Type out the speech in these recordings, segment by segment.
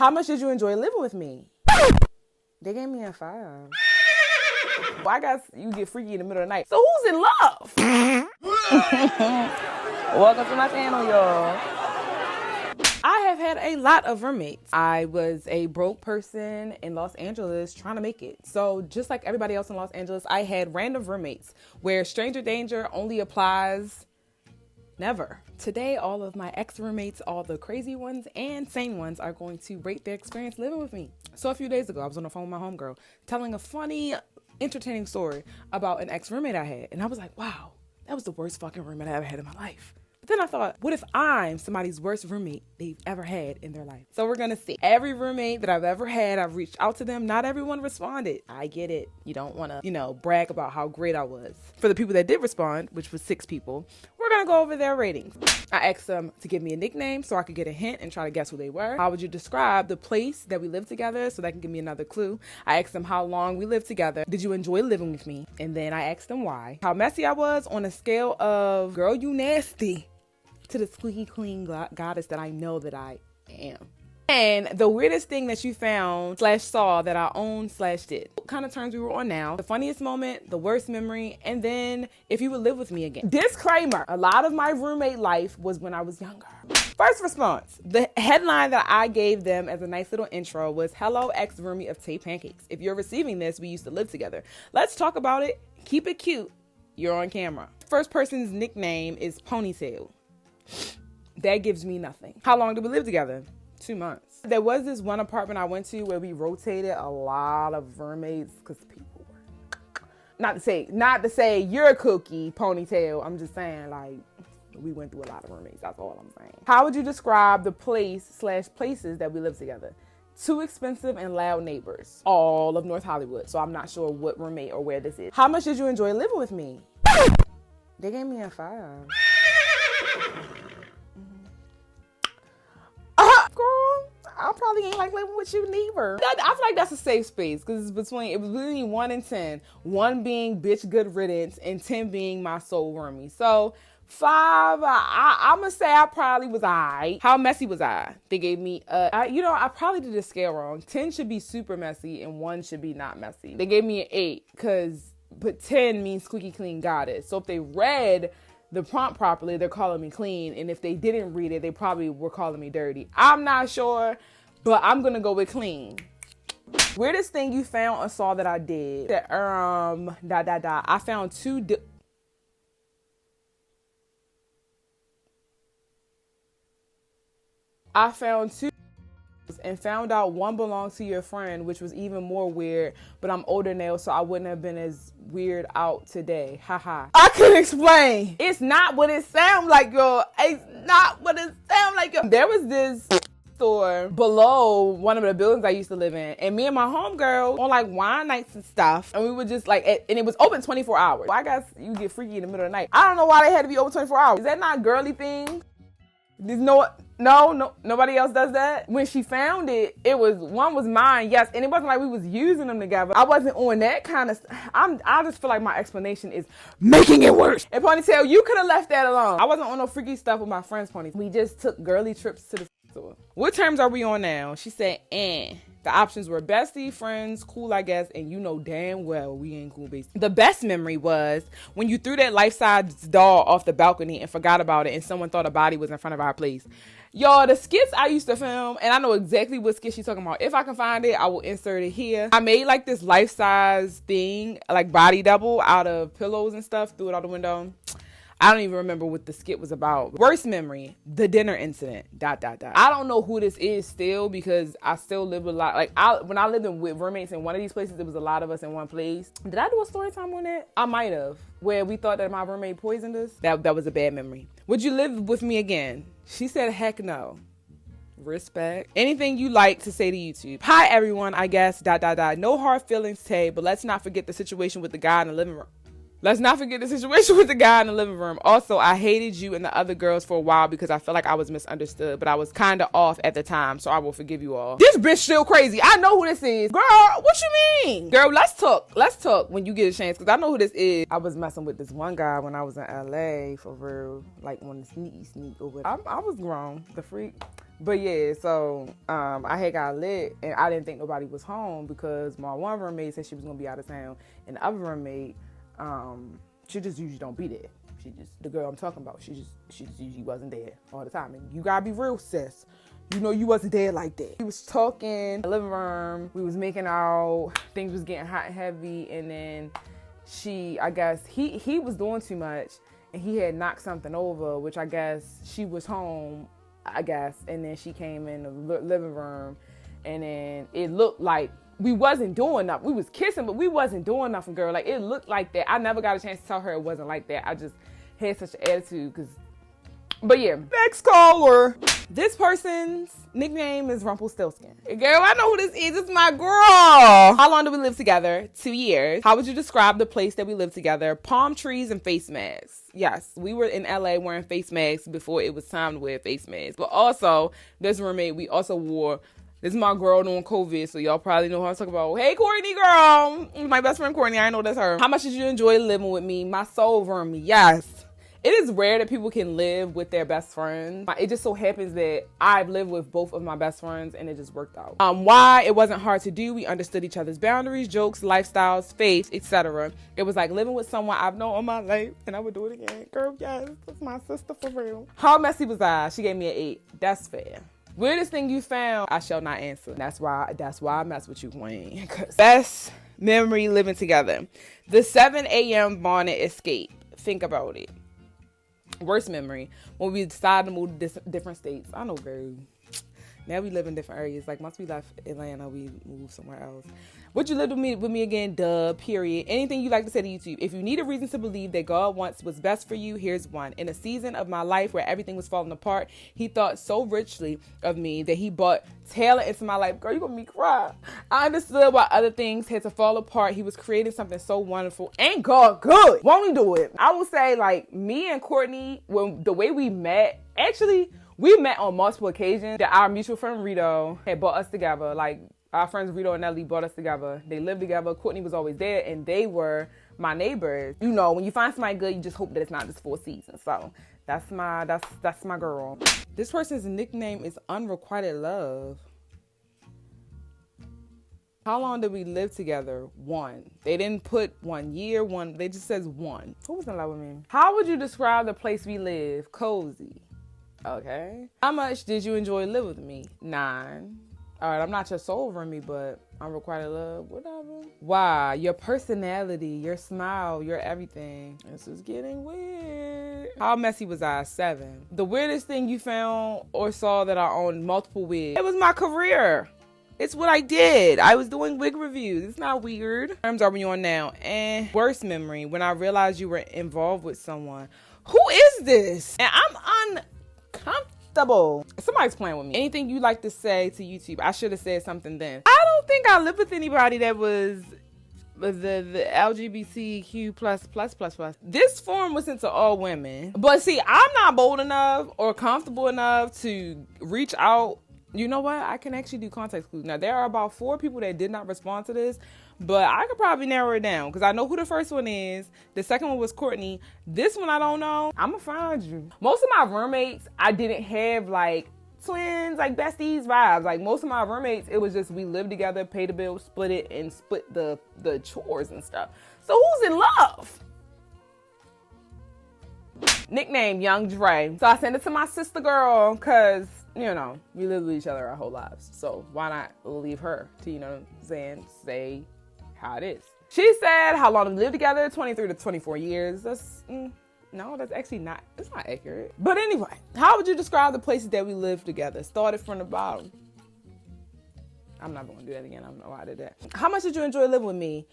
How much did you enjoy living with me? They gave me a 5. Well, I guess you get freaky in the middle of the night. So who's in love? Welcome to my channel, y'all. I have had a lot of roommates. I was a broke person in Los Angeles trying to make it. So just like everybody else in Los Angeles, I had random roommates where stranger danger only applies never. Today, all of my ex-roommates, all the crazy ones and sane ones, are going to rate their experience living with me. So a few days ago, I was on the phone with my homegirl telling a funny, entertaining story about an ex-roommate I had. And I was like, wow, that was the worst fucking roommate I ever had in my life. But then I thought, what if I'm somebody's worst roommate they've ever had in their life? So we're going to see. Every roommate that I've ever had, I've reached out to them. Not everyone responded. I get it. You don't want to, brag about how great I was. For the people that did respond, which was 6 people, we're going to go over their ratings. I asked them to give me a nickname so I could get a hint and try to guess who they were. How would you describe the place that we lived together so that can give me another clue? I asked them how long we lived together. Did you enjoy living with me? And then I asked them why. How messy I was on a scale of, girl, you nasty, to the squeaky clean goddess that I know that I am. And the weirdest thing that you found / saw that I owned / did. What kind of terms we were on now. The funniest moment, the worst memory, and then if you would live with me again. Disclaimer, a lot of my roommate life was when I was younger. First response, the headline that I gave them as a nice little intro was, hello, ex-roomie of TayPancakes. If you're receiving this, we used to live together. Let's talk about it. Keep it cute. You're on camera. First person's nickname is Ponytail. That gives me nothing. How long did we live together? 2 months. There was this one apartment I went to where we rotated a lot of roommates because people were, not to say you're a cookie, Ponytail. I'm just saying, like, we went through a lot of roommates. That's all I'm saying. How would you describe the place / places that we live together? Too expensive and loud neighbors. All of North Hollywood. So I'm not sure what roommate or where this is. How much did you enjoy living with me? They gave me a 5. Girl, I probably ain't like living with you neither. I feel like that's a safe space because it was between 1 and 10. 1 being bitch good riddance and 10 being my soul roomie. So 5, I'm gonna say I probably was alright. How messy was I? They gave me I probably did the scale wrong. 10 should be super messy and 1 should be not messy. They gave me an 8 but 10 means squeaky clean goddess. So if they read the prompt properly, they're calling me clean. And if they didn't read it, they probably were calling me dirty. I'm not sure, but I'm gonna go with clean. Weirdest thing you found or saw that I did. I found 2 and found out 1 belonged to your friend, which was even more weird, but I'm older now, so I wouldn't have been as weird out today. Haha. I can explain. It's not what it sounds like, y'all. It's not what it sounds like, y'all. There was this store below one of the buildings I used to live in, and me and my homegirl on like wine nights and stuff, and we would just like, and it was open 24 hours. Well, I guess you get freaky in the middle of the night. I don't know why they had to be open 24 hours. Is that not girly thing? No, nobody else does that. When she found it, one was mine, yes, and it wasn't like we was using them together. I wasn't on that kind of. I just feel like my explanation is making it worse. And Ponytail, you could have left that alone. I wasn't on no freaky stuff with my friends, Pony. We just took girly trips to the store. What terms are we on now? She said, The options were bestie, friends, cool, I guess, and you know damn well we ain't cool, basically. The best memory was when you threw that life-size doll off the balcony and forgot about it and someone thought a body was in front of our place. Y'all, the skits I used to film, and I know exactly what skit she's talking about. If I can find it, I will insert it here. I made like this life-size thing, like body double out of pillows and stuff, threw it out the window. I don't even remember what the skit was about. Worst memory, the dinner incident, ... I don't know who this is still because I still live with a lot. Like when I lived with roommates in one of these places, there was a lot of us in one place. Did I do a story time on that? I might have, where we thought that my roommate poisoned us. That was a bad memory. Would you live with me again? She said, heck no. Respect. Anything you like to say to YouTube? Hi everyone, I guess, ... No hard feelings, Tay, but let's not forget the situation with the guy in the living room. Also, I hated you and the other girls for a while because I felt like I was misunderstood, but I was kind of off at the time, so I will forgive you all. This bitch still crazy. I know who this is. Girl, what you mean? Girl, let's talk. Let's talk when you get a chance, because I know who this is. I was messing with this one guy when I was in LA, for real. Like, on the sneak over. I was grown. The freak. But yeah, so I had got lit and I didn't think nobody was home because my one roommate said she was gonna be out of town, and the other roommate, she just usually don't be there. The girl I'm talking about, she just usually wasn't there all the time. And you gotta be real, sis. You know you wasn't there like that. We was talking in the living room, we was making out, things was getting hot and heavy, and then I guess he was doing too much and he had knocked something over, which I guess she was home, I guess, and then she came in the living room, and then it looked like we wasn't doing nothing. We was kissing, but we wasn't doing nothing, girl. Like, it looked like that. I never got a chance to tell her it wasn't like that. I just had such an attitude, but yeah. Next caller. This person's nickname is Rumpelstiltskin. Girl, I know who this is. It's my girl. How long did we live together? 2 years. How would you describe the place that we lived together? Palm trees and face masks. Yes, we were in LA wearing face masks before it was time to wear face masks. But also, this roommate, we also wore, this is my girl during COVID, so y'all probably know who I'm talking about. Hey, Courtney, girl. My best friend, Courtney. I know that's her. How much did you enjoy living with me? My soul room. Yes. It is rare that people can live with their best friends. It just so happens that I've lived with both of my best friends and it just worked out. Why? It wasn't hard to do. We understood each other's boundaries, jokes, lifestyles, faith, etc. It was like living with someone I've known all my life, and I would do it again. Girl, yes, that's my sister for real. How messy was I? She gave me an 8. That's fair. Weirdest thing you found? I shall not answer. That's why I mess with you, queen. Best memory living together. The 7 a.m. bonnet escape. Think about it. Worst memory, when we decided to move to different states. I know, girl. Now we live in different areas. Like, once we left Atlanta, we moved somewhere else. Would you live with me again? Duh, period. Anything you like to say to YouTube? If you need a reason to believe that God wants what's best for you, here's one. In a season of my life where everything was falling apart, he thought so richly of me that he brought talent into my life. Girl, you gonna make me cry. I understood why other things had to fall apart. He was creating something so wonderful. Ain't God good? Won't we do it? I will say, like, me and Courtney, when the way we met, actually, we met on multiple occasions. That our mutual friend Rito had brought us together. Like, our friends Rito and Nelly brought us together. They lived together. Courtney was always there, and they were my neighbors. You know, when you find somebody good, you just hope that it's not just for a season. So that's my girl. This person's nickname is Unrequited Love. How long did we live together? 1. They didn't put 1 year, 1. They just says 1. Who was in love with me? How would you describe the place we live? Cozy. Okay. How much did you enjoy living with me? 9. All right, I'm not your soul for me, but unrequited love, whatever. Wow, your personality, your smile, your everything. This is getting weird. How messy was I? 7. The weirdest thing you found or saw that I owned multiple wigs. It was my career. It's what I did. I was doing wig reviews. It's not weird. What terms are we on now? And worst memory, when I realized you were involved with someone. Who is this? And I'm uncomfortable. Somebody's playing with me. Anything you like to say to YouTube? I should have said something then. I don't think I lived with anybody that was the LGBTQ plus. This forum was into all women. But see, I'm not bold enough or comfortable enough to reach out. You know what? I can actually do context clues. Now, there are about 4 people that did not respond to this, but I could probably narrow it down because I know who the first one is. The second one was Courtney. This one I don't know. I'm going to find you. Most of my roommates, I didn't have like twins, like besties vibes. Like most of my roommates, it was just we lived together, paid the bill, split it, and split the chores and stuff. So who's in love? Nickname Young Dre. So I sent it to my sister girl because, you know, we live with each other our whole lives. So why not leave her to, you know what I'm saying, say how it is. She said, how long did we live together? 23 to 24 years. That's, no, that's actually not, it's not accurate. But anyway, how would you describe the places that we lived together? Started from the bottom. I'm not going to do that again. I don't know why I did that. How much did you enjoy living with me?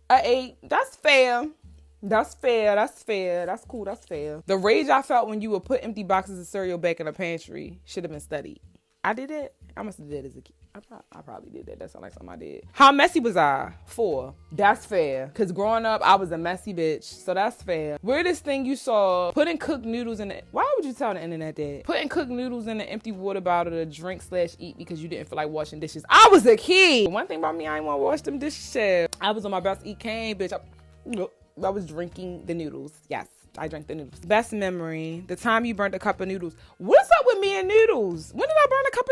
8. That's fair. That's fair. That's fair. That's cool. That's fair. The rage I felt when you would put empty boxes of cereal back in the pantry should have been studied. I did it. I must have did it as a kid. I probably did that. That sounds like something I did. How messy was I? 4. That's fair. Because growing up, I was a messy bitch. So that's fair. Weirdest thing you saw? Putting cooked noodles in it. Why would you tell the internet that? Putting cooked noodles in an empty water bottle to drink/eat because you didn't feel like washing dishes. I was a kid. One thing about me, I didn't want to wash them dishes. I was on my best eat cane, bitch. I was drinking the noodles. Yes, I drank the noodles. Best memory, the time you burnt a cup of noodles. What's up with me and noodles? When did I burn a cup of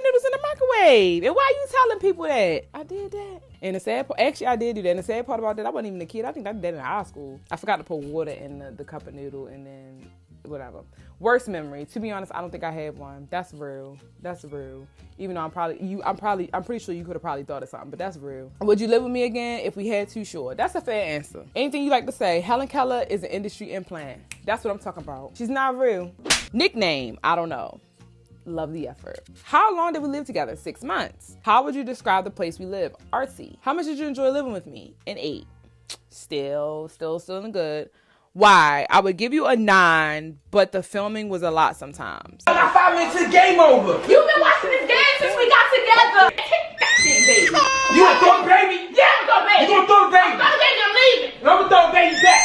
grade. And why are you telling people that? I did that. And the sad part, actually I did do that. And the sad part about that, I wasn't even a kid. I think I did that in high school. I forgot to put water in the cup of noodle and then whatever. Worst memory. To be honest, I don't think I had one. That's real. That's real. Even though I'm pretty sure you could have probably thought of something, but that's real. Would you live with me again if we had to? Sure. That's a fair answer. Anything you like to say? Helen Keller is an industry implant. That's what I'm talking about. She's not real. Nickname, I don't know. Love the effort. How long did we live together? 6 months. How would you describe the place we live? Artsy. How much did you enjoy living with me? An 8. Still in good. Why? I would give you a 9, but the filming was a lot sometimes. I got 5 minutes to the game over. You've been watching this game since we got together. Kick that shit, baby. You gonna throw the baby? Yeah, I'm gonna throw the baby. You gonna throw the baby? I'm gonna throw the baby, I'm leaving. And I'm gonna throw the baby back.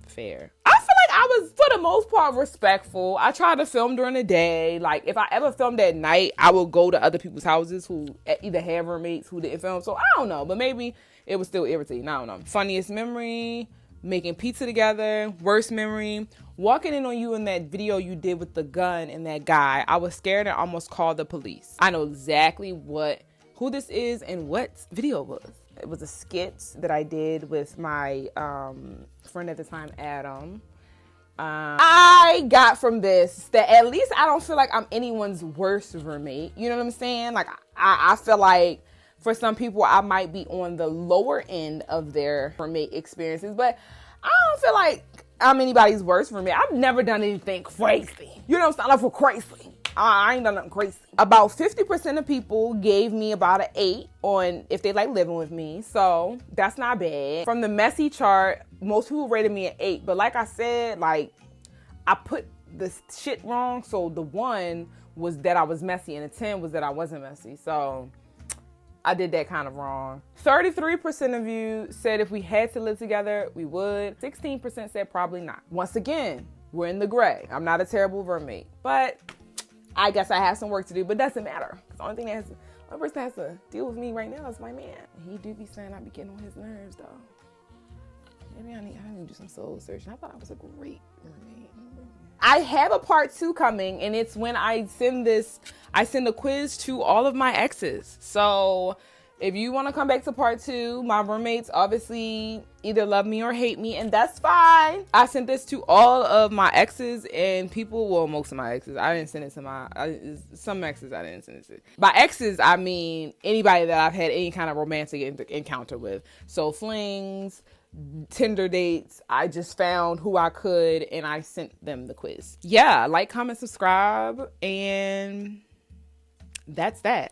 Fair. I feel like I was, for the most part, respectful. I tried to film during the day. Like, if I ever filmed at night, I would go to other people's houses who either have roommates who didn't film. So, I don't know. But maybe it was still irritating. I don't know. Funniest memory, making pizza together. Worst memory, walking in on you in that video you did with the gun and that guy. I was scared and almost called the police. I know exactly who this is and what video it was. It was a skit that I did with my friend at the time, Adam. I got from this that at least I don't feel like I'm anyone's worst roommate. You know what I'm saying? Like, I feel like for some people, I might be on the lower end of their roommate experiences, but I don't feel like I'm anybody's worst roommate. I've never done anything crazy. You know what I'm saying? For crazy. I ain't done nothing crazy. About 50% of people gave me about an 8 on if they like living with me. So that's not bad. From the messy chart, most people rated me an 8. But like I said, like, I put the shit wrong. So the 1 was that I was messy and the 10 was that I wasn't messy. So I did that kind of wrong. 33% of you said if we had to live together, we would. 16% said probably not. Once again, we're in the gray. I'm not a terrible roommate, but I guess I have some work to do, but it doesn't matter. The only person that has to deal with me right now is my man. He do be saying I be getting on his nerves though. Maybe I need to do some soul searching. I thought I was a great roommate. I have a part 2 coming, and it's when I send a quiz to all of my exes. So if you want to come back to part 2, my roommates obviously either love me or hate me, and that's fine. I sent this to all of my exes and people, well, most of my exes. I didn't send it to some exes I didn't send it to. By exes, I mean anybody that I've had any kind of romantic encounter with. So flings, Tinder dates, I just found who I could and I sent them the quiz. Yeah, like, comment, subscribe, and that's that.